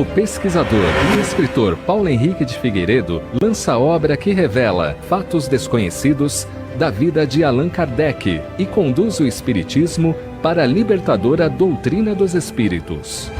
O pesquisador e escritor Paulo Henrique de Figueiredo lança a obra que revela fatos desconhecidos da vida de Allan Kardec e conduz o espiritismo para a libertadora doutrina dos espíritos.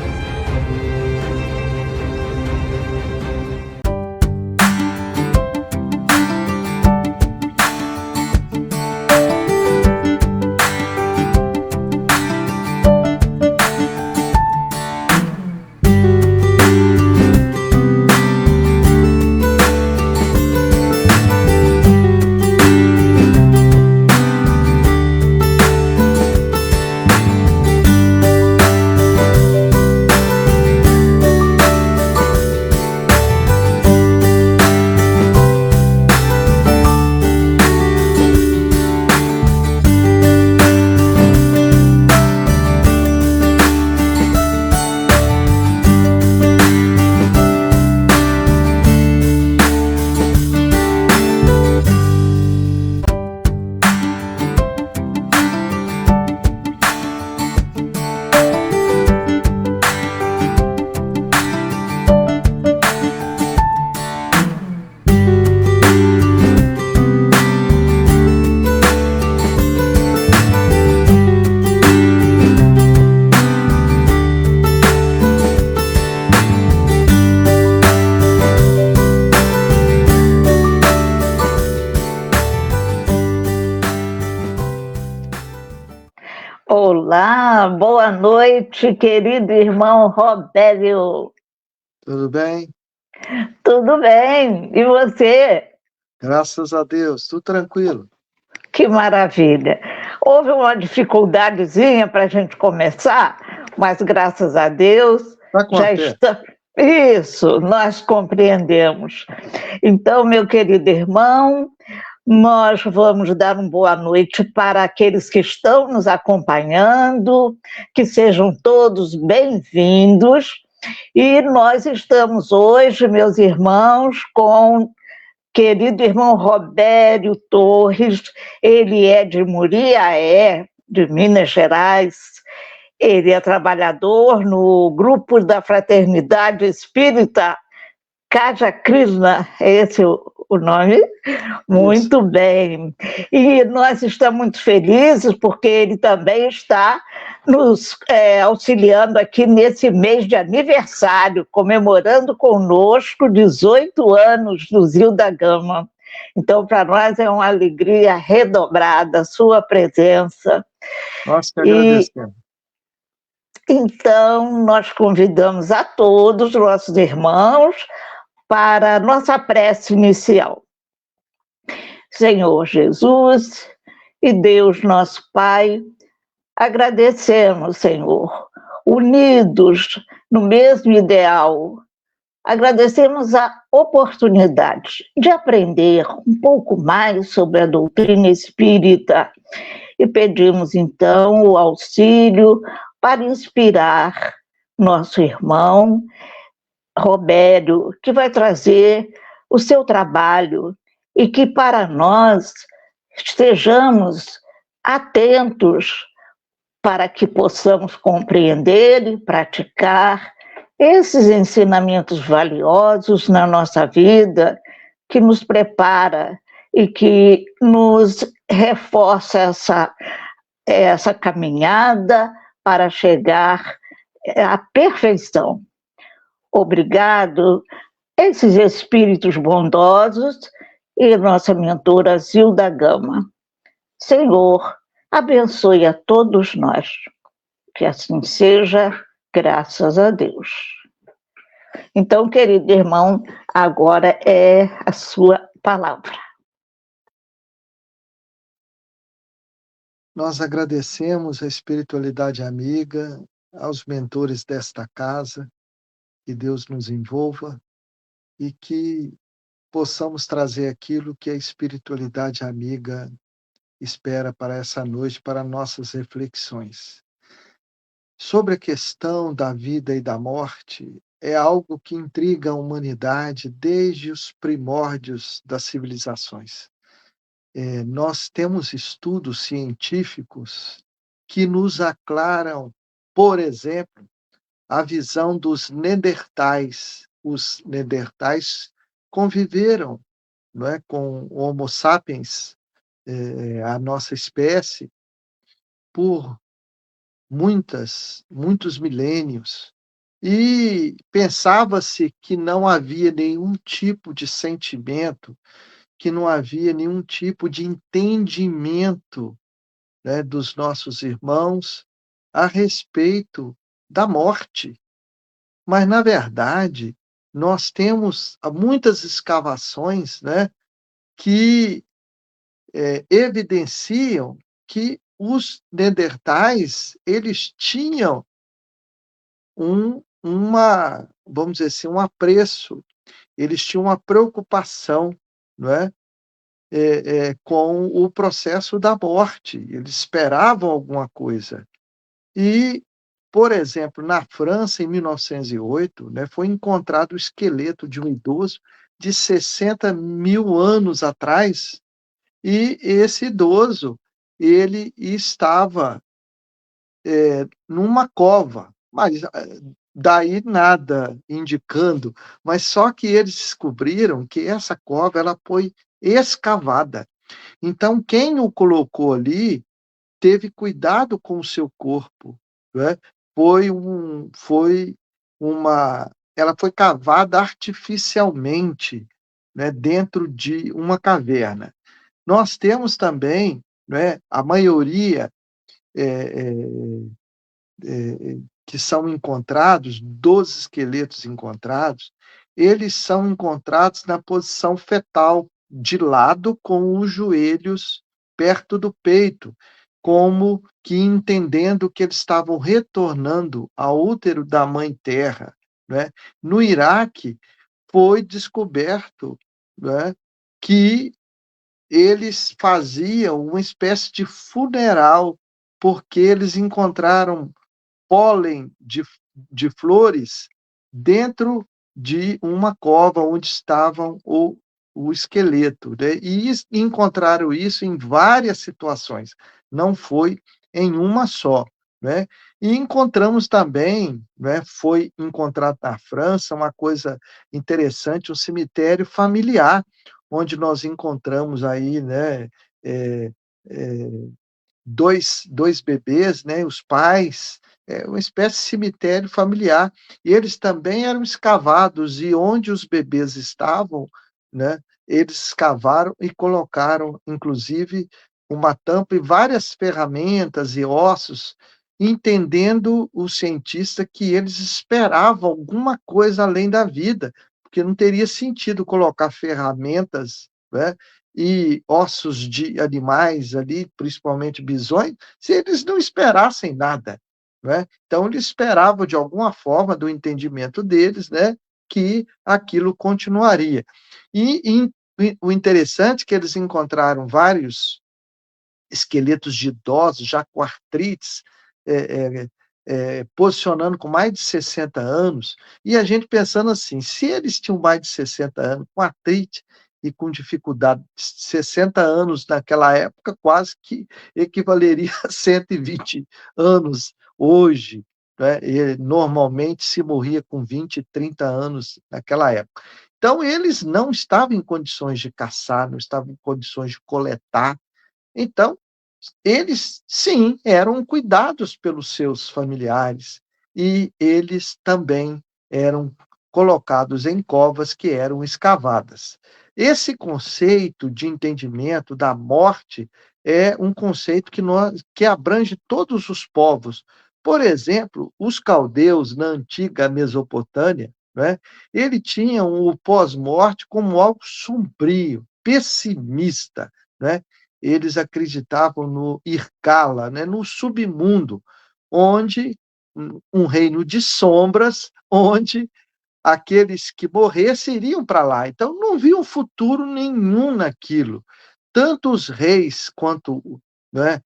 Olá, boa noite, querido irmão Robério. Tudo bem? Tudo bem, e você? Graças a Deus, tudo tranquilo. Que maravilha. Houve uma dificuldadezinha para a gente começar, mas graças a Deus já está. Isso, nós compreendemos. Então, meu querido irmão, nós vamos dar uma boa noite para aqueles que estão nos acompanhando, que sejam todos bem-vindos. E nós estamos hoje, meus irmãos, com o querido irmão Robério Torres. Ele é de Muriaé, de Minas Gerais. Ele é trabalhador no grupo da Fraternidade Espírita Kaja Krishna, é esse o nome? Muito bem. E nós estamos muito felizes porque ele também está nos auxiliando aqui nesse mês de aniversário, comemorando conosco 18 anos do Zil da Gama. Então, para nós é uma alegria redobrada a sua presença. Nós que agradecemos. Então, nós convidamos a todos os nossos irmãos para a nossa prece inicial. Senhor Jesus e Deus nosso Pai, agradecemos, Senhor, unidos no mesmo ideal, agradecemos a oportunidade de aprender um pouco mais sobre a doutrina espírita e pedimos, então, o auxílio para inspirar nosso irmão Robério, que vai trazer o seu trabalho e que para nós estejamos atentos para que possamos compreender e praticar esses ensinamentos valiosos na nossa vida, que nos prepara e que nos reforça essa caminhada para chegar à perfeição. Obrigado, esses espíritos bondosos e nossa mentora Zilda Gama. Senhor, abençoe a todos nós. Que assim seja, graças a Deus. Então, querido irmão, agora é a sua palavra. Nós agradecemos a espiritualidade amiga, aos mentores desta casa, que Deus nos envolva e que possamos trazer aquilo que a espiritualidade amiga espera para essa noite, para nossas reflexões. Sobre a questão da vida e da morte, é algo que intriga a humanidade desde os primórdios das civilizações. Nós temos estudos científicos que nos aclaram, por exemplo, a visão dos Neandertais. Os Neandertais conviveram, não é, com o Homo sapiens, a nossa espécie, por muitos milênios, e pensava-se que não havia nenhum tipo de sentimento, que não havia nenhum tipo de entendimento, né, dos nossos irmãos a respeito da morte. Mas, na verdade, nós temos muitas escavações, né, que evidenciam que os neandertais, eles tinham vamos dizer assim, um apreço, eles tinham uma preocupação, não é? Com o processo da morte, eles esperavam alguma coisa. E, por exemplo, na França, em 1908, né, foi encontrado o esqueleto de um idoso de 60.000 anos atrás, e esse idoso, ele estava numa cova, mas daí nada indicando, mas só que eles descobriram que essa cova ela foi escavada. Então quem o colocou ali teve cuidado com o seu corpo, né? Foi uma ela foi cavada artificialmente, né, dentro de uma caverna. Nós temos também, né, a maioria que são encontrados, dos esqueletos encontrados, eles são encontrados na posição fetal, de lado, com os joelhos perto do peito, como que entendendo que eles estavam retornando ao útero da mãe terra, né? No Iraque, foi descoberto, né, que eles faziam uma espécie de funeral, porque eles encontraram pólen de flores dentro de uma cova onde estavam o esqueleto, né? E encontraram isso em várias situações, não foi em uma só, né? E encontramos também, né, foi encontrado na França uma coisa interessante, um cemitério familiar, onde nós encontramos aí, né, eh eh, dois bebês, né, os pais, uma espécie de cemitério familiar. E eles também eram escavados, e onde os bebês estavam, né, eles escavaram e colocaram, inclusive, uma tampa e várias ferramentas e ossos, entendendo o cientista que eles esperavam alguma coisa além da vida, porque não teria sentido colocar ferramentas, né, e ossos de animais ali, principalmente bisões, se eles não esperassem nada, né? Então eles esperavam de alguma forma, do entendimento deles, né, que aquilo continuaria. E o interessante é que eles encontraram vários esqueletos de idosos, já com artrites, posicionando com mais de 60 anos, e a gente pensando assim, se eles tinham mais de 60 anos, com artrite e com dificuldade, 60 anos naquela época quase que equivaleria a 120 anos hoje, né? E normalmente se morria com 20, 30 anos naquela época. Então eles não estavam em condições de caçar, não estavam em condições de coletar, então eles, sim, eram cuidados pelos seus familiares, e eles também eram colocados em covas que eram escavadas. Esse conceito de entendimento da morte é um conceito que abrange todos os povos. Por exemplo, os caldeus na antiga Mesopotâmia, né, ele tinham o pós-morte como algo sombrio, pessimista, né? Eles acreditavam no Irkala, né, no submundo, onde um reino de sombras, onde aqueles que morressem iriam para lá. Então não viam futuro nenhum naquilo. Tanto os reis quanto, né,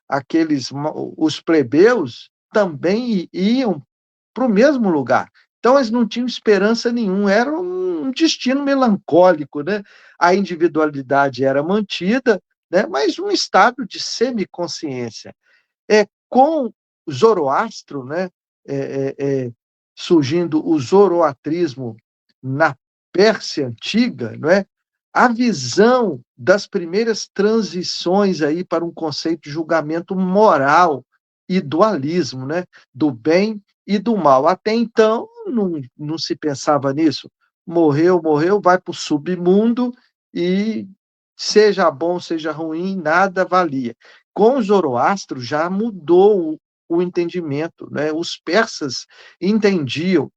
aqueles os plebeus também iam para o mesmo lugar. Então eles não tinham esperança nenhuma, era um destino melancólico, né? A individualidade era mantida, né? Mas um estado de semiconsciência. Com Zoroastro, né, surgindo o zoroatrismo na Pérsia antiga, não é? A visão das primeiras transições aí para um conceito de julgamento moral e dualismo, né? Do bem e do mal. Até então, não se pensava nisso. Morreu, vai para o submundo e seja bom, seja ruim, nada valia. Com o Zoroastro já mudou o entendimento, né? Os persas entendiam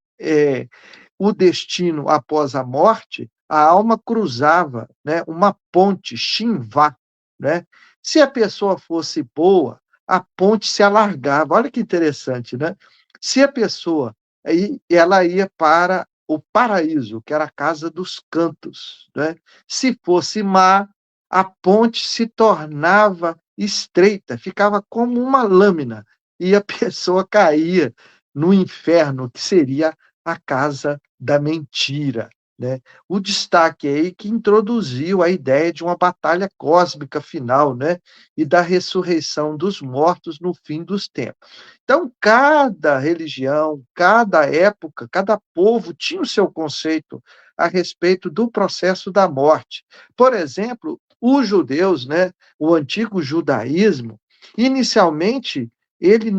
o destino após a morte, a alma cruzava, né, uma ponte, Shinvá, né? Se a pessoa fosse boa, a ponte se alargava. Olha que interessante, né? Se a pessoa aí ela ia para o paraíso, que era a casa dos cantos, né? Se fosse má, a ponte se tornava estreita, ficava como uma lâmina e a pessoa caía no inferno, que seria a casa da mentira, né? O destaque aí que introduziu a ideia de uma batalha cósmica final, né? E da ressurreição dos mortos no fim dos tempos. Então, cada religião, cada época, cada povo tinha o seu conceito a respeito do processo da morte. Por exemplo, os judeus, né? O antigo judaísmo, inicialmente ele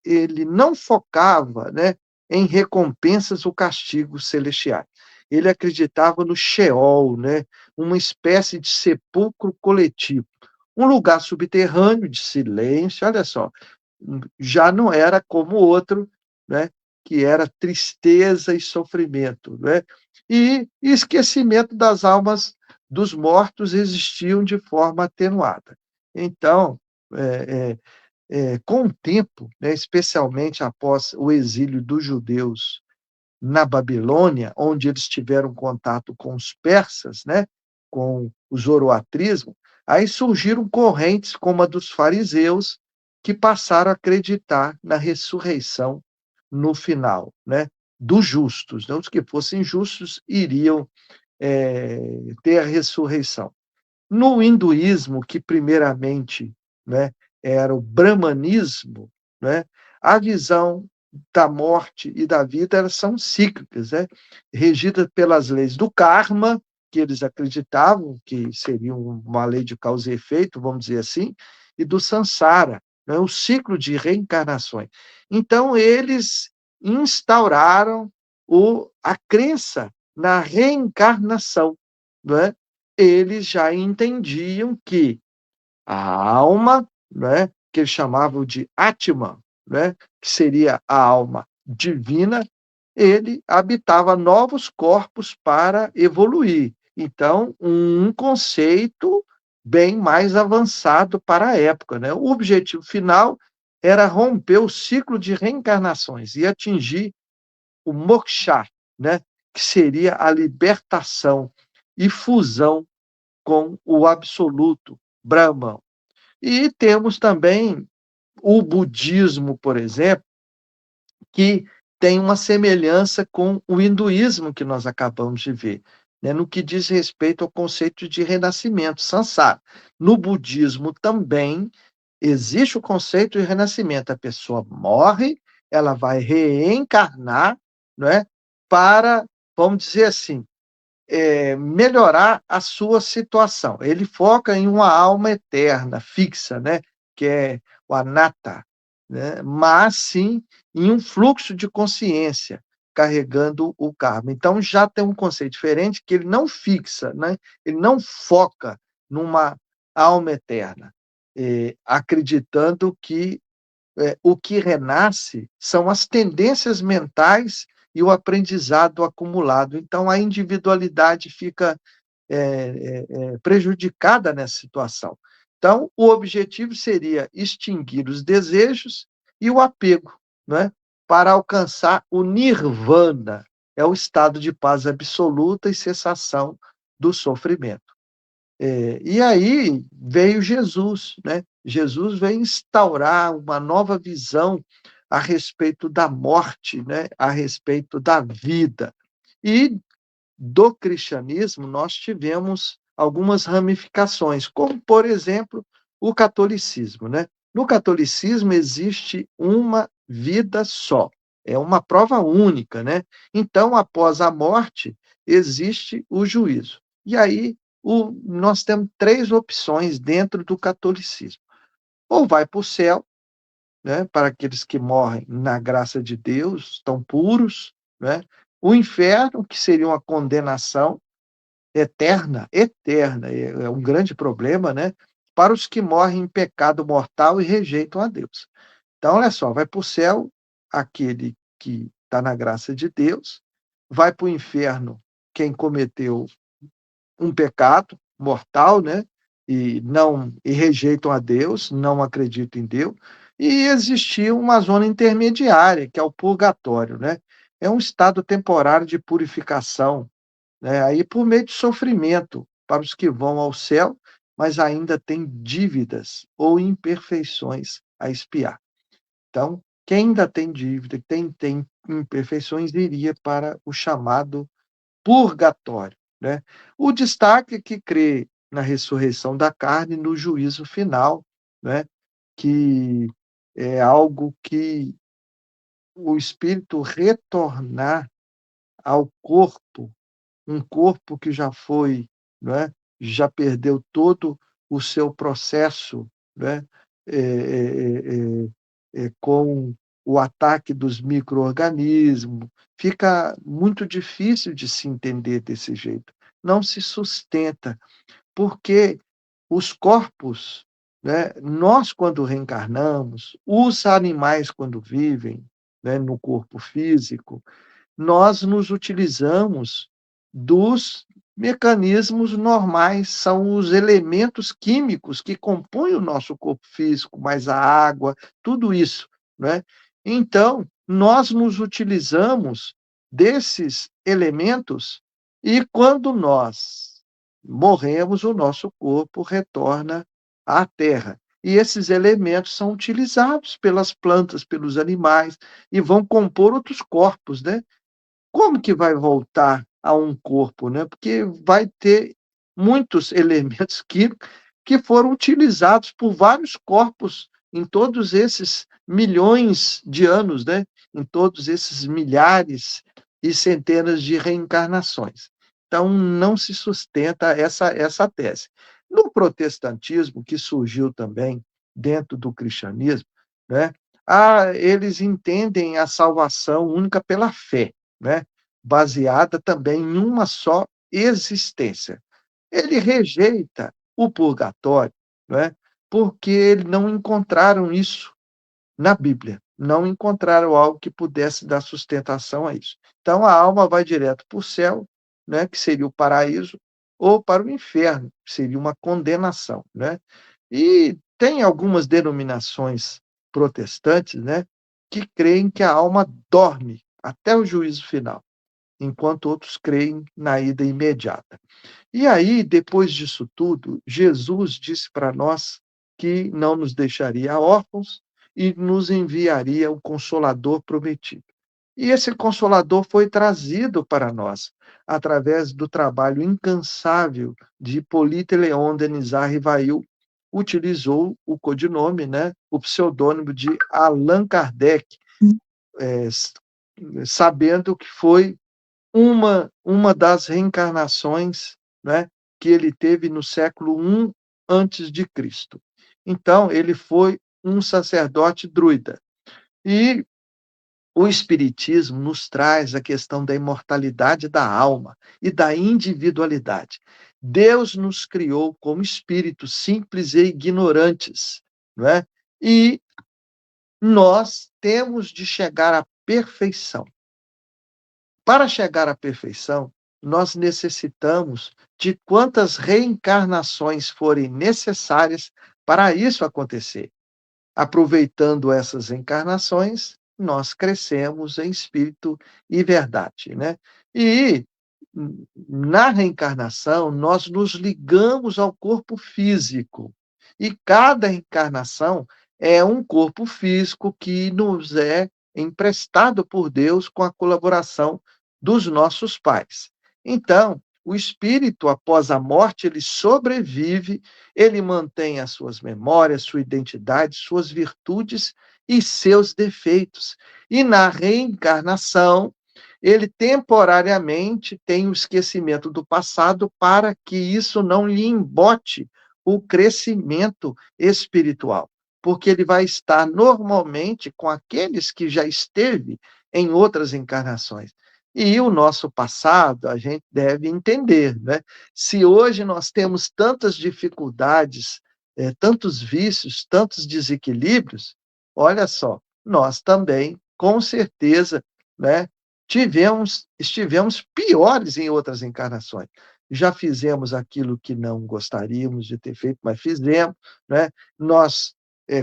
ele não focava, né, em recompensas ou castigos celestiais. Ele acreditava no Sheol, né, uma espécie de sepulcro coletivo, um lugar subterrâneo de silêncio. Olha só, já não era como o outro, né, que era tristeza e sofrimento, né? E esquecimento das almas dos mortos existiam de forma atenuada. Então, é, com o tempo, né, especialmente após o exílio dos judeus na Babilônia, onde eles tiveram contato com os persas, né, com o zoroatrismo, aí surgiram correntes como a dos fariseus, que passaram a acreditar na ressurreição no final, né, dos justos. Né? Os que fossem justos iriam ter a ressurreição. No hinduísmo, que primeiramente, né, era o brahmanismo, né, a visão da morte e da vida elas são cíclicas, né, regidas pelas leis do karma, que eles acreditavam que seria uma lei de causa e efeito, vamos dizer assim, e do samsara, né, o ciclo de reencarnações. Então, eles instauraram a crença na reencarnação, não é? Eles já entendiam que a alma, né, que eles chamavam de Atman, né, que seria a alma divina, ele habitava novos corpos para evoluir. Então, um conceito bem mais avançado para a época, né? O objetivo final era romper o ciclo de reencarnações e atingir o moksha, né, que seria a libertação e fusão com o absoluto Brahman. E temos também o budismo, por exemplo, que tem uma semelhança com o hinduísmo que nós acabamos de ver, né, no que diz respeito ao conceito de renascimento, samsara. No budismo também existe o conceito de renascimento. A pessoa morre, ela vai reencarnar, não é, para, vamos dizer assim, melhorar a sua situação. Ele foca em uma alma eterna, fixa, né? Que é o anatta, né? Mas sim em um fluxo de consciência, carregando o karma. Então já tem um conceito diferente que ele não fixa, né? Ele não foca numa alma eterna, acreditando que o que renasce são as tendências mentais e o aprendizado acumulado. Então, a individualidade fica prejudicada nessa situação. Então, o objetivo seria extinguir os desejos e o apego, né, para alcançar o nirvana, é o estado de paz absoluta e cessação do sofrimento. E aí veio Jesus, né? Jesus veio instaurar uma nova visão a respeito da morte, né? A respeito da vida. E do cristianismo nós tivemos algumas ramificações, como, por exemplo, o catolicismo, né? No catolicismo existe uma vida só. É uma prova única, né? Então, após a morte, existe o juízo. E aí, nós temos 3 opções dentro do catolicismo. Ou vai para o céu, né, para aqueles que morrem na graça de Deus, estão puros, né? O inferno, que seria uma condenação eterna, eterna, é um grande problema, né, para os que morrem em pecado mortal e rejeitam a Deus. Então, olha só, vai para o céu aquele que está na graça de Deus, vai para o inferno quem cometeu um pecado mortal, né? E rejeitam a Deus, não acreditam em Deus, e existia uma zona intermediária, que é o purgatório, né? É um estado temporário de purificação, né? Aí por meio de sofrimento para os que vão ao céu, mas ainda têm dívidas ou imperfeições a expiar. Então, quem ainda tem dívida, quem tem imperfeições, iria para o chamado purgatório, né? O destaque é que crê na ressurreição da carne, no juízo final, né? Que é algo que o espírito retornar ao corpo, um corpo que já foi, né? Já perdeu todo o seu processo, né? Com o ataque dos micro-organismos, fica muito difícil de se entender desse jeito. Não se sustenta, porque os corpos, né, nós quando reencarnamos, os animais quando vivem, né, no corpo físico, nós nos utilizamos dos mecanismos normais, são os elementos químicos que compõem o nosso corpo físico, mais a água, tudo isso, né? Então, nós nos utilizamos desses elementos e quando nós morremos, o nosso corpo retorna à terra. E esses elementos são utilizados pelas plantas, pelos animais e vão compor outros corpos, né? Como que vai voltar a um corpo, né? Porque vai ter muitos elementos químicos que foram utilizados por vários corpos em todos esses milhões de anos, né? Em todos esses milhares e centenas de reencarnações. Então, não se sustenta essa tese. No protestantismo, que surgiu também dentro do cristianismo, né? Eles entendem a salvação única pela fé, né? Baseada também em uma só existência. Ele rejeita o purgatório, né? Porque eles não encontraram isso na Bíblia, não encontraram algo que pudesse dar sustentação a isso. Então a alma vai direto para o céu, né? Que seria o paraíso, ou para o inferno, que seria uma condenação, né? E tem algumas denominações protestantes, né? Que creem que a alma dorme até o juízo final, enquanto outros creem na ida imediata. E aí, depois disso tudo, Jesus disse para nós que não nos deixaria órfãos e nos enviaria o Consolador prometido. E esse Consolador foi trazido para nós através do trabalho incansável de Hippolyte Léon Denisard Rivail, utilizou o codinome, né, o pseudônimo de Allan Kardec, é, sabendo que foi uma das reencarnações, né, que ele teve no século I antes de Cristo. Então, ele foi um sacerdote druida. E o Espiritismo nos traz a questão da imortalidade da alma e da individualidade. Deus nos criou como espíritos simples e ignorantes, não é? E nós temos de chegar à perfeição. Para chegar à perfeição, nós necessitamos de quantas reencarnações forem necessárias para isso acontecer. Aproveitando essas encarnações, nós crescemos em espírito e verdade, né? E na reencarnação, nós nos ligamos ao corpo físico. E cada encarnação é um corpo físico que nos é emprestado por Deus com a colaboração dos nossos pais. Então, o espírito, após a morte, ele sobrevive, ele mantém as suas memórias, sua identidade, suas virtudes e seus defeitos. E na reencarnação, ele temporariamente tem o esquecimento do passado para que isso não lhe embote o crescimento espiritual, porque ele vai estar normalmente com aqueles que já esteve em outras encarnações. E o nosso passado, a gente deve entender, né? Se hoje nós temos tantas dificuldades, tantos vícios, tantos desequilíbrios, olha só, nós também, com certeza, né, estivemos piores em outras encarnações. Já fizemos aquilo que não gostaríamos de ter feito, mas fizemos, né? Nós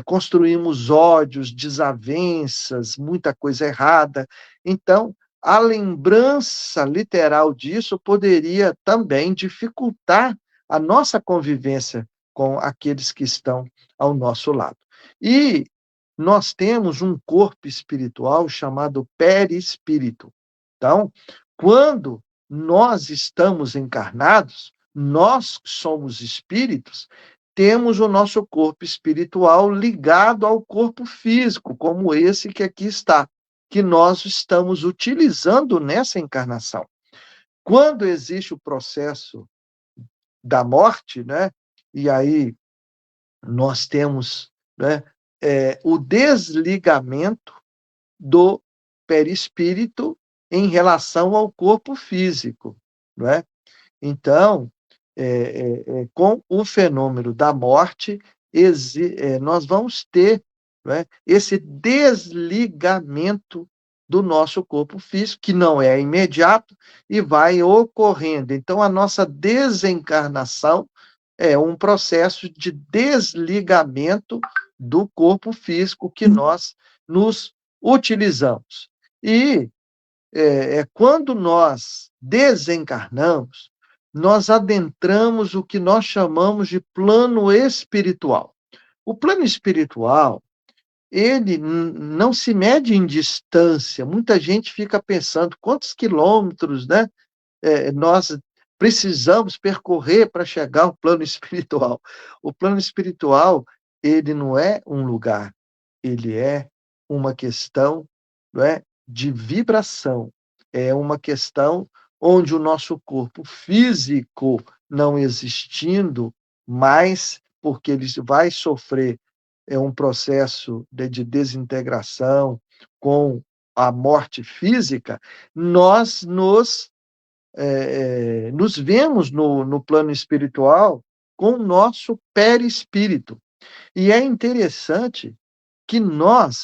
construímos ódios, desavenças, muita coisa errada. Então, a lembrança literal disso poderia também dificultar a nossa convivência com aqueles que estão ao nosso lado. E nós temos um corpo espiritual chamado perispírito. Então, quando nós estamos encarnados, nós somos espíritos, temos o nosso corpo espiritual ligado ao corpo físico, como esse que aqui está, que nós estamos utilizando nessa encarnação. Quando existe o processo da morte, né, e aí nós temos, né, o desligamento do perispírito em relação ao corpo físico, não é? Então, com o fenômeno da morte, nós vamos ter, não é, esse desligamento do nosso corpo físico, que não é imediato e vai ocorrendo. Então, a nossa desencarnação é um processo de desligamento do corpo físico que nós nos utilizamos. E quando nós desencarnamos, nós adentramos o que nós chamamos de plano espiritual. O plano espiritual, ele não se mede em distância. Muita gente fica pensando quantos quilômetros, né, nós precisamos percorrer para chegar ao plano espiritual. O plano espiritual, ele não é um lugar, ele é uma questão, não é, de vibração. É uma questão onde o nosso corpo físico não existindo mais, porque ele vai sofrer um processo de desintegração com a morte física, nós nos vemos no plano espiritual com o nosso perispírito. E é interessante que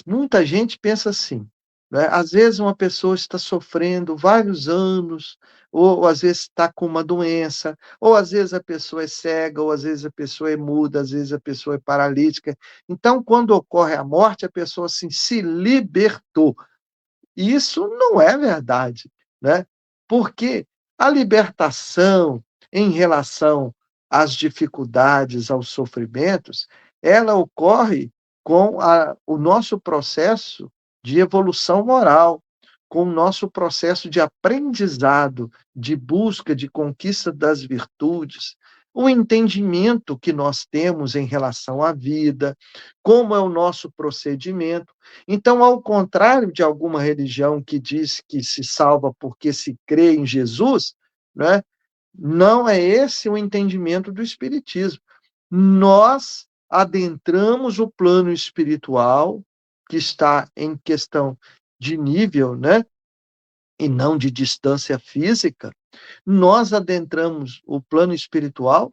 muita gente pensa assim, né? Às vezes uma pessoa está sofrendo vários anos, ou às vezes está com uma doença, ou às vezes a pessoa é cega, ou às vezes a pessoa é muda, às vezes a pessoa é paralítica. Então, quando ocorre a morte, a pessoa assim, se libertou. E isso não é verdade, né? Porque a libertação em relação às dificuldades, aos sofrimentos, ela ocorre com o nosso processo de evolução moral, com o nosso processo de aprendizado, de busca, de conquista das virtudes, o entendimento que nós temos em relação à vida, como é o nosso procedimento. Então, ao contrário de alguma religião que diz que se salva porque se crê em Jesus, né, não é esse o entendimento do Espiritismo. Nós adentramos o plano espiritual, que está em questão de nível, né, e não de distância física. Nós adentramos o plano espiritual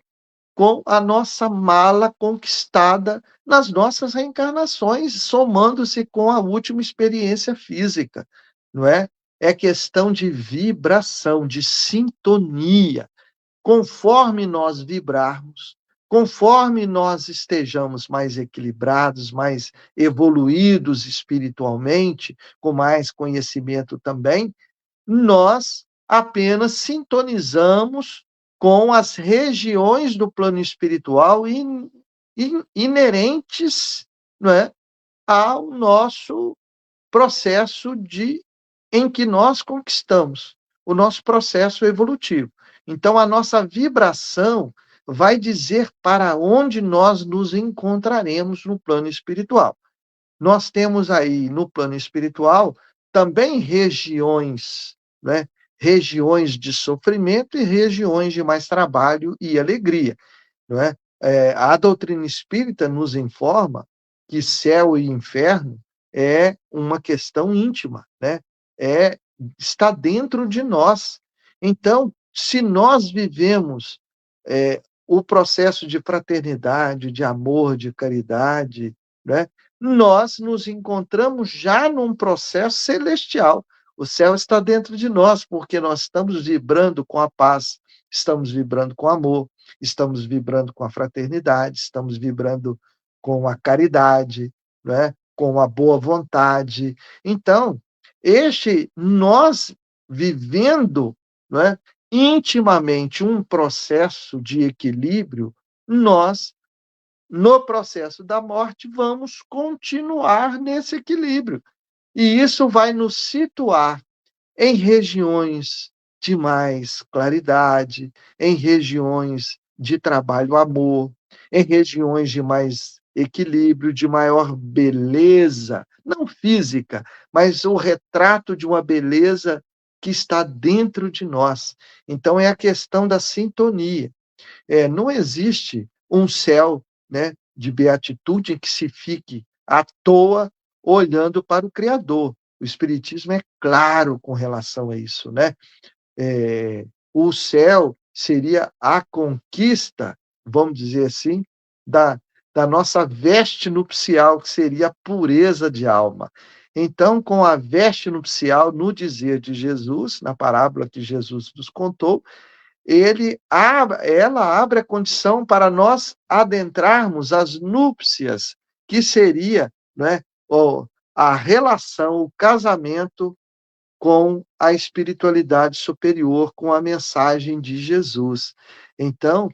com a nossa mala conquistada nas nossas reencarnações, somando-se com a última experiência física, não é? É questão de vibração, de sintonia. Conforme nós vibrarmos, conforme nós estejamos mais equilibrados, mais evoluídos espiritualmente, com mais conhecimento também, nós apenas sintonizamos com as regiões do plano espiritual inerentes, não é, ao nosso processo em que nós conquistamos, o nosso processo evolutivo. Então, a nossa vibração vai dizer para onde nós nos encontraremos no plano espiritual. Nós temos aí, no plano espiritual, também regiões, né? Regiões de sofrimento e regiões de mais trabalho e alegria, não é? A doutrina espírita nos informa que céu e inferno é uma questão íntima, né? Está dentro de nós. Então, se nós vivemos o processo de fraternidade, de amor, de caridade, né? Nós nos encontramos já num processo celestial. O céu está dentro de nós, porque nós estamos vibrando com a paz, estamos vibrando com o amor, estamos vibrando com a fraternidade, estamos vibrando com a caridade, né? Com a boa vontade. Então, nós vivendo, né, intimamente um processo de equilíbrio, nós, no processo da morte, vamos continuar nesse equilíbrio. E isso vai nos situar em regiões de mais claridade, em regiões de trabalho-amor, em regiões de mais equilíbrio, de maior beleza, não física, mas o retrato de uma beleza que está dentro de nós. Então, é a questão da sintonia. Não existe um céu, né, de beatitude em que se fique à toa olhando para o Criador. O Espiritismo é claro com relação a isso, né? O céu seria a conquista, vamos dizer assim, da, da nossa veste nupcial, que seria a pureza de alma. Então, com a veste nupcial, no dizer de Jesus, na parábola que Jesus nos contou, ela abre a condição para nós adentrarmos as núpcias, que seria, né, a relação, o casamento com a espiritualidade superior, com a mensagem de Jesus. Então,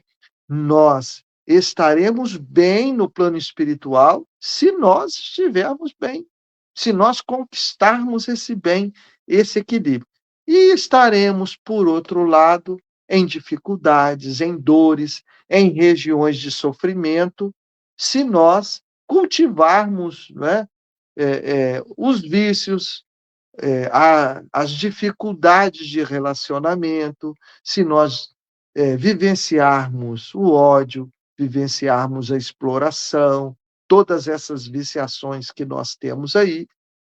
nós estaremos bem no plano espiritual se nós estivermos bem, se nós conquistarmos esse bem, esse equilíbrio. E estaremos, por outro lado, em dificuldades, em dores, em regiões de sofrimento, se nós cultivarmos, né, os vícios, as dificuldades de relacionamento, se nós vivenciarmos o ódio, vivenciarmos a exploração, todas essas viciações que nós temos aí.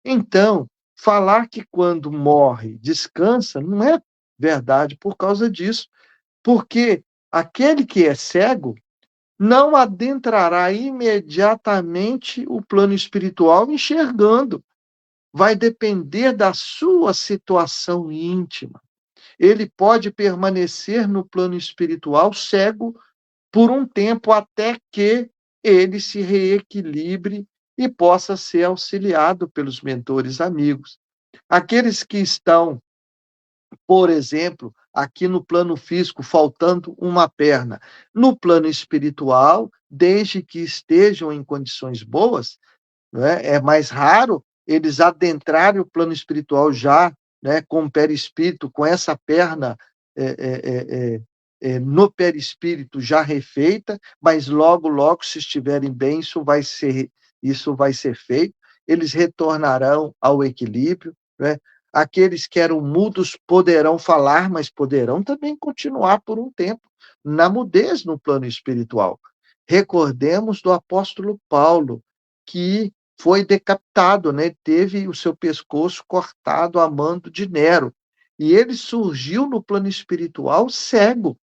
Então, falar que quando morre descansa não é verdade por causa disso, porque aquele que é cego não adentrará imediatamente o plano espiritual enxergando, vai depender da sua situação íntima. Ele pode permanecer no plano espiritual cego por um tempo até que ele se reequilibre e possa ser auxiliado pelos mentores amigos. Aqueles que estão, por exemplo, aqui no plano físico, faltando uma perna, no plano espiritual, desde que estejam em condições boas, é mais raro eles adentrarem o plano espiritual já, né, com o perispírito, com essa perna no perispírito já refeita, mas logo, logo, se estiverem bem, isso vai ser feito, eles retornarão ao equilíbrio, né? Aqueles que eram mudos poderão falar, mas poderão também continuar por um tempo na mudez no plano espiritual. Recordemos do apóstolo Paulo, que foi decapitado, né? Teve o seu pescoço cortado a mando de Nero. E ele surgiu no plano espiritual cego.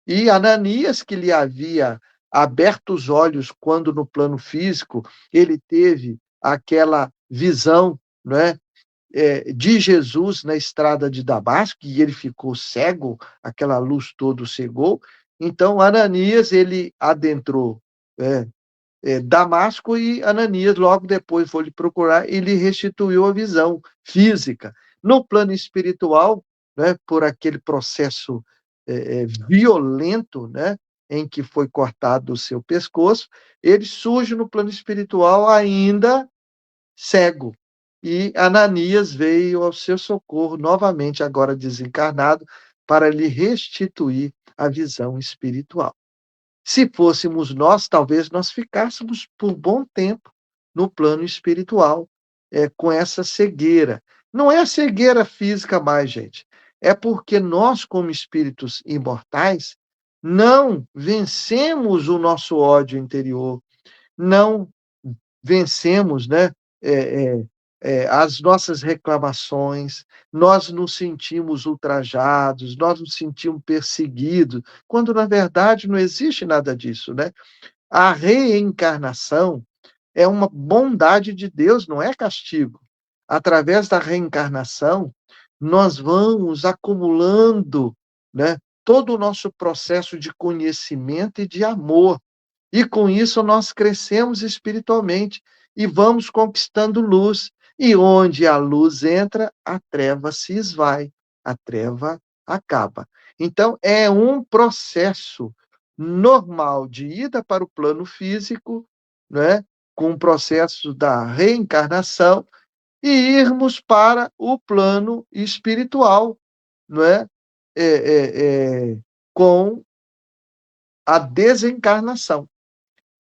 E Ananias, que lhe havia aberto os olhos quando no plano físico ele teve aquela visão, né, de Jesus na estrada de Damasco, e ele ficou cego, aquela luz toda o cegou. Então, Ananias, ele adentrou Damasco, e Ananias logo depois foi lhe procurar e lhe restituiu a visão física. No plano espiritual, né, por aquele processo violento, né, em que foi cortado o seu pescoço, ele surge no plano espiritual ainda cego. E Ananias veio ao seu socorro, novamente agora desencarnado, para lhe restituir a visão espiritual. Se fôssemos nós, talvez nós ficássemos por bom tempo no plano espiritual, com essa cegueira. Não é a cegueira física mais, gente. É porque nós, como espíritos imortais, não vencemos o nosso ódio interior, não vencemos, né, as nossas reclamações, nós nos sentimos ultrajados, nós nos sentimos perseguidos, quando na verdade não existe nada disso, né? A reencarnação é uma bondade de Deus, não é castigo. Através da reencarnação, nós vamos acumulando, né, todo o nosso processo de conhecimento e de amor. E com isso nós crescemos espiritualmente e vamos conquistando luz. E onde a luz entra, a treva se esvai, a treva acaba. Então, é um processo normal de ida para o plano físico, né, com o processo da reencarnação, e irmos para o plano espiritual, não é? Com a desencarnação.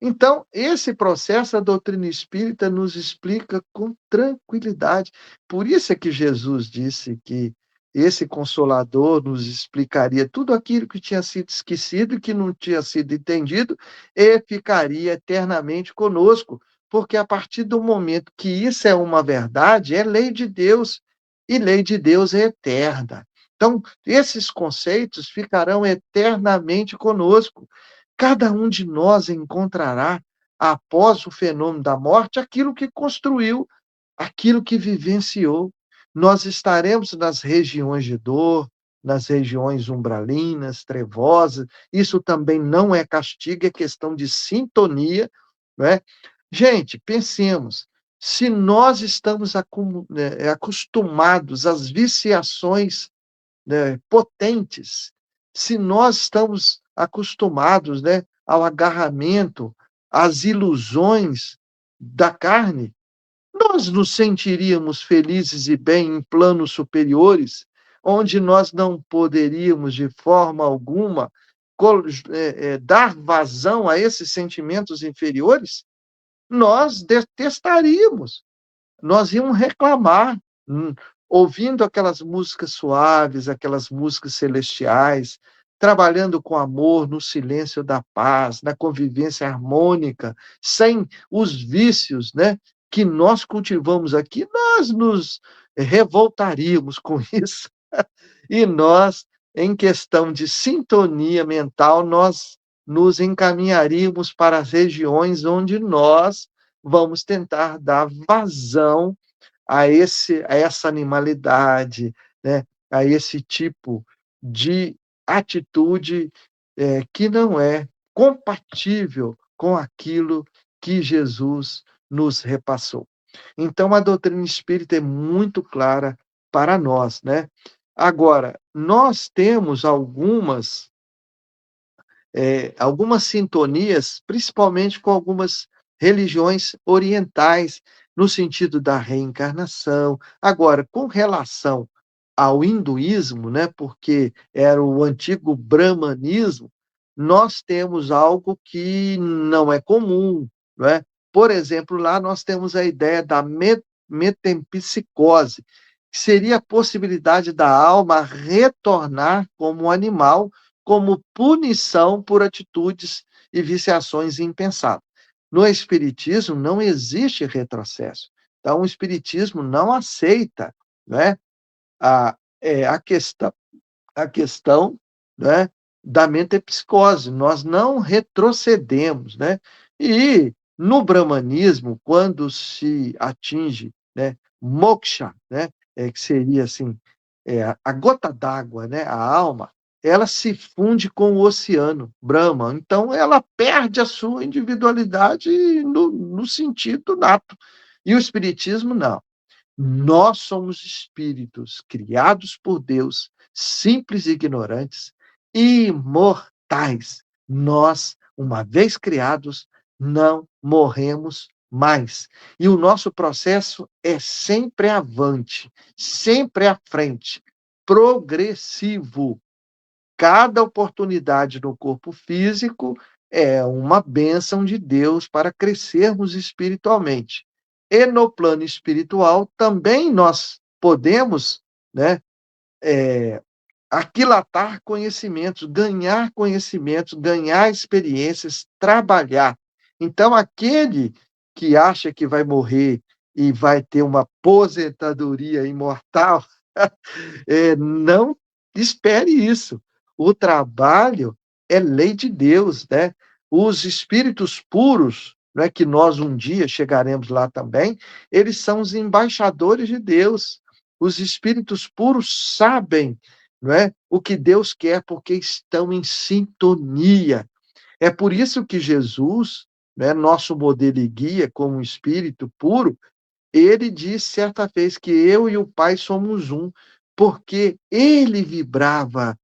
Então, esse processo a doutrina espírita nos explica com tranquilidade. Por isso é que Jesus disse que esse Consolador nos explicaria tudo aquilo que tinha sido esquecido e que não tinha sido entendido e ficaria eternamente conosco, porque a partir do momento que isso é uma verdade, é lei de Deus, e lei de Deus é eterna. Então, esses conceitos ficarão eternamente conosco. Cada um de nós encontrará, após o fenômeno da morte, aquilo que construiu, aquilo que vivenciou. Nós estaremos nas regiões de dor, nas regiões umbralinas, trevosas. Isso também não é castigo, é questão de sintonia, não é? Gente, pensemos, se nós estamos acostumados às viciações, né, potentes, se nós estamos acostumados, né, ao agarramento, às ilusões da carne, nós nos sentiríamos felizes e bem em planos superiores, onde nós não poderíamos, de forma alguma, dar vazão a esses sentimentos inferiores? Nós detestaríamos, nós íamos reclamar, ouvindo aquelas músicas suaves, aquelas músicas celestiais, trabalhando com amor, no silêncio da paz, na convivência harmônica, sem os vícios, né, que nós cultivamos aqui, nós nos revoltaríamos com isso. E nós, em questão de sintonia mental, nós nos encaminharíamos para as regiões onde nós vamos tentar dar vazão a essa animalidade, né, a esse tipo de atitude que não é compatível com aquilo que Jesus nos repassou. Então, a doutrina espírita é muito clara para nós, né? Agora, nós temos algumas sintonias, principalmente com algumas religiões orientais, no sentido da reencarnação. Agora, com relação ao hinduísmo, né, porque era o antigo brahmanismo, nós temos algo que não é comum, não é? Por exemplo, lá nós temos a ideia da metempsicose, que seria a possibilidade da alma retornar como um animal, como punição por atitudes e viciações impensadas. No Espiritismo não existe retrocesso. Então, o Espiritismo não aceita, né, a questão, né, da metempsicose. Nós não retrocedemos, né? E no brahmanismo, quando se atinge, né, moksha, né, que seria assim, a gota d'água, né, a alma, ela se funde com o oceano, Brahma. Então, ela perde a sua individualidade no sentido nato. E o Espiritismo, não. Nós somos espíritos criados por Deus, simples e ignorantes, imortais. Nós, uma vez criados, não morremos mais. E o nosso processo é sempre avante, sempre à frente, progressivo. cada oportunidade no corpo físico é uma bênção de Deus para crescermos espiritualmente. E no plano espiritual também nós podemos, né, aquilatar conhecimentos, ganhar experiências, trabalhar. Então, aquele que acha que vai morrer e vai ter uma aposentadoria imortal, não espere isso. O trabalho é lei de Deus, né? Os espíritos puros, né, que nós um dia chegaremos lá também, eles são os embaixadores de Deus. Os espíritos puros sabem, não é, o que Deus quer, porque estão em sintonia. É por isso que Jesus, né, nosso modelo e guia como um espírito puro, ele disse certa vez que eu e o Pai somos um, porque ele vibrava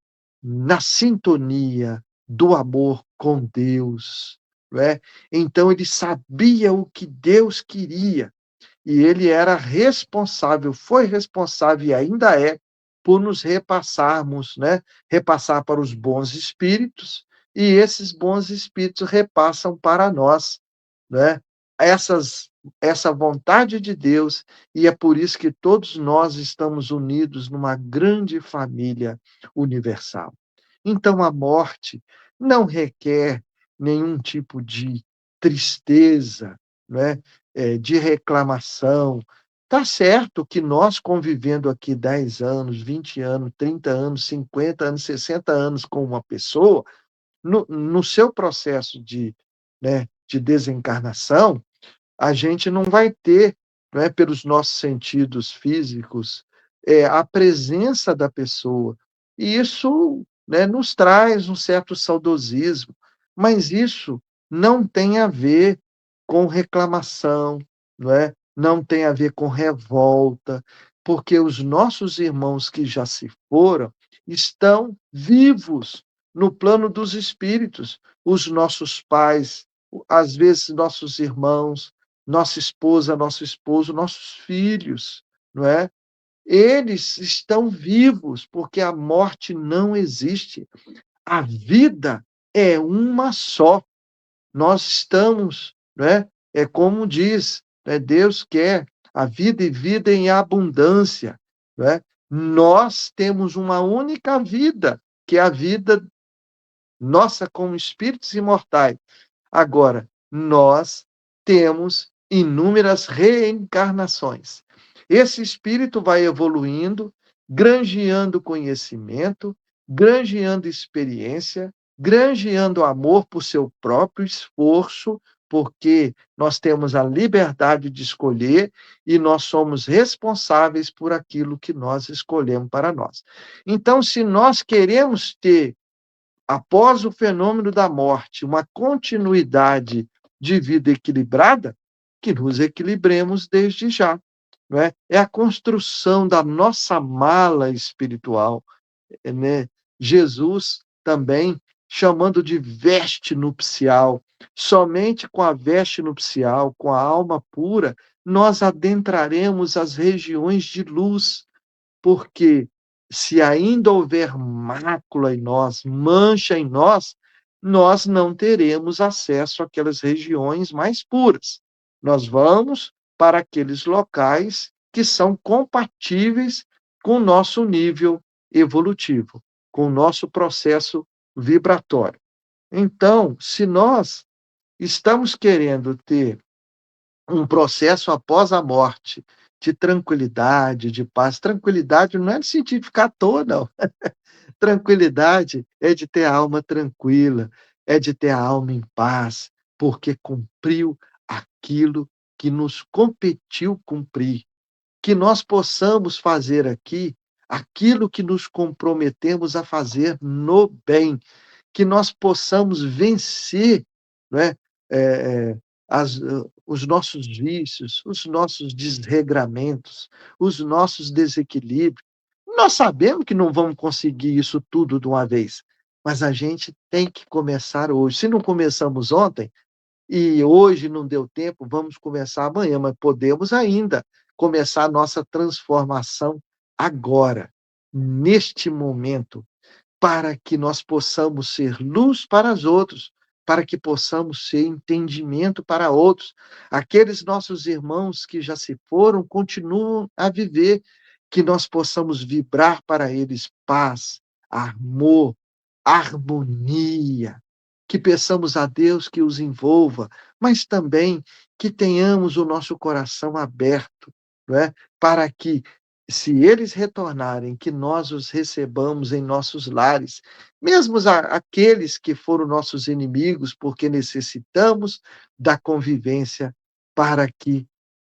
na sintonia do amor com Deus, não é? Então ele sabia o que Deus queria e ele era responsável, foi responsável e ainda é por nos repassarmos, né? Repassar para os bons espíritos e esses bons espíritos repassam para nós, né? Essa vontade de Deus, e é por isso que todos nós estamos unidos numa grande família universal. Então, a morte não requer nenhum tipo de tristeza, não é? De reclamação. Tá certo que nós convivendo aqui 10 anos, 20 anos, 30 anos, 50 anos, 60 anos com uma pessoa, no seu processo de, né, de desencarnação, a gente não vai ter, não é, pelos nossos sentidos físicos, a presença da pessoa. E isso, né, nos traz um certo saudosismo, mas isso não tem a ver com reclamação, não é? Não tem a ver com revolta, porque os nossos irmãos que já se foram estão vivos no plano dos espíritos. Os nossos pais, às vezes nossos irmãos, nossa esposa, nosso esposo, nossos filhos, não é? Eles estão vivos, porque a morte não existe. A vida é uma só. Nós estamos, não é? É como diz, né? Deus quer a vida e vida em abundância, não é? Nós temos uma única vida, que é a vida nossa como espíritos imortais. Agora, nós temos inúmeras reencarnações. Esse espírito vai evoluindo, granjeando conhecimento, granjeando experiência, granjeando amor por seu próprio esforço, porque nós temos a liberdade de escolher e nós somos responsáveis por aquilo que nós escolhemos para nós. Então, se nós queremos ter após o fenômeno da morte, uma continuidade de vida equilibrada, que nos equilibremos desde já. Não é? É a construção da nossa mala espiritual. Né? Jesus também chamando de veste nupcial. Somente com a veste nupcial, com a alma pura, nós adentraremos as regiões de luz, porque se ainda houver mácula em nós, mancha em nós, nós não teremos acesso àquelas regiões mais puras. Nós vamos para aqueles locais que são compatíveis com o nosso nível evolutivo, com o nosso processo vibratório. Então, se nós estamos querendo ter um processo após a morte de tranquilidade, de paz. Tranquilidade não é de sentir de ficar à toa, não. Tranquilidade é de ter a alma tranquila, é de ter a alma em paz, porque cumpriu aquilo que nos competiu cumprir. Que nós possamos fazer aqui aquilo que nos comprometemos a fazer no bem, que nós possamos vencer, não é? Os nossos vícios, os nossos desregramentos, os nossos desequilíbrios. Nós sabemos que não vamos conseguir isso tudo de uma vez, mas a gente tem que começar hoje. Se não começamos ontem, e hoje não deu tempo, vamos começar amanhã, mas podemos ainda começar a nossa transformação agora, neste momento, para que nós possamos ser luz para os outros, para que possamos ser entendimento para outros. Aqueles nossos irmãos que já se foram, continuam a viver, que nós possamos vibrar para eles paz, amor, harmonia, que peçamos a Deus que os envolva, mas também que tenhamos o nosso coração aberto, não é? Para que, se eles retornarem, que nós os recebamos em nossos lares, mesmo aqueles que foram nossos inimigos, porque necessitamos da convivência para que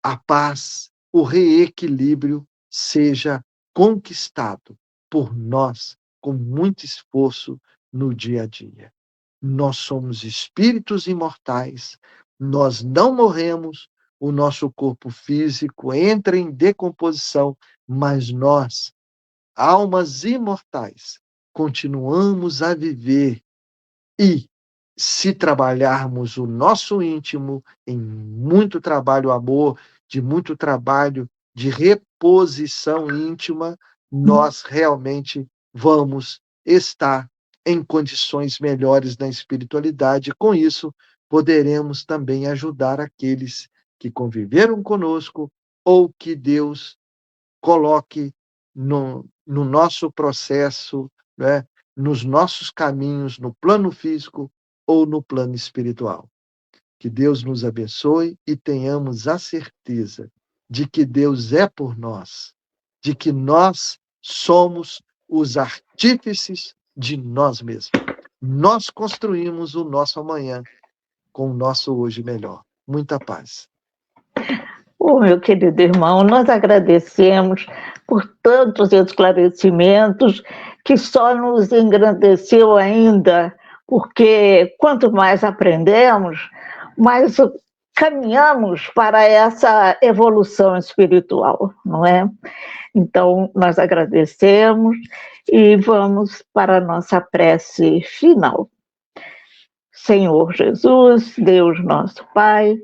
a paz, o reequilíbrio seja conquistado por nós com muito esforço no dia a dia. Nós somos espíritos imortais, nós não morremos, o nosso corpo físico entra em decomposição, mas nós, almas imortais, continuamos a viver e, se trabalharmos o nosso íntimo em muito trabalho, amor, de muito trabalho de reposição íntima, nós realmente vamos estar em condições melhores na espiritualidade. Com isso, poderemos também ajudar aqueles que conviveram conosco ou que Deus coloque no nosso processo, né, nos nossos caminhos, no plano físico ou no plano espiritual. Que Deus nos abençoe e tenhamos a certeza de que Deus é por nós, de que nós somos os artífices de nós mesmos. Nós construímos o nosso amanhã com o nosso hoje melhor. Muita paz. Meu querido irmão, nós agradecemos por tantos esclarecimentos que só nos engrandeceu ainda, porque quanto mais aprendemos, mais caminhamos para essa evolução espiritual, não é? Então, nós agradecemos e vamos para a nossa prece final. Senhor Jesus, Deus nosso Pai,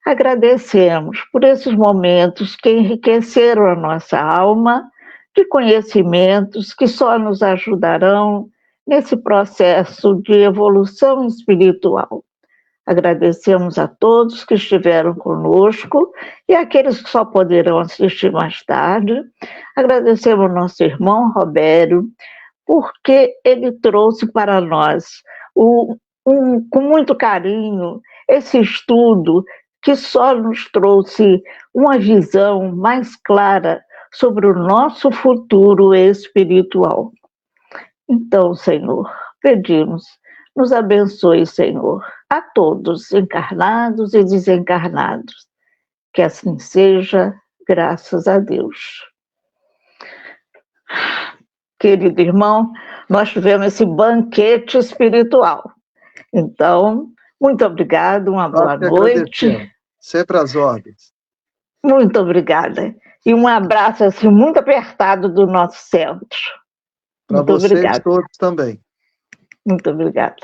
agradecemos por esses momentos que enriqueceram a nossa alma de conhecimentos que só nos ajudarão nesse processo de evolução espiritual. Agradecemos a todos que estiveram conosco e aqueles que só poderão assistir mais tarde. Agradecemos ao nosso irmão Robério, porque ele trouxe para nós, com muito carinho, esse estudo que só nos trouxe uma visão mais clara sobre o nosso futuro espiritual. Então, Senhor, pedimos, nos abençoe, Senhor, a todos, encarnados e desencarnados. Que assim seja, graças a Deus. Querido irmão, nós tivemos esse banquete espiritual. Então, muito obrigado, uma boa noite. Sempre às ordens. Muito obrigada. E um abraço assim, muito apertado do nosso centro. Para vocês todos também. Muito obrigada.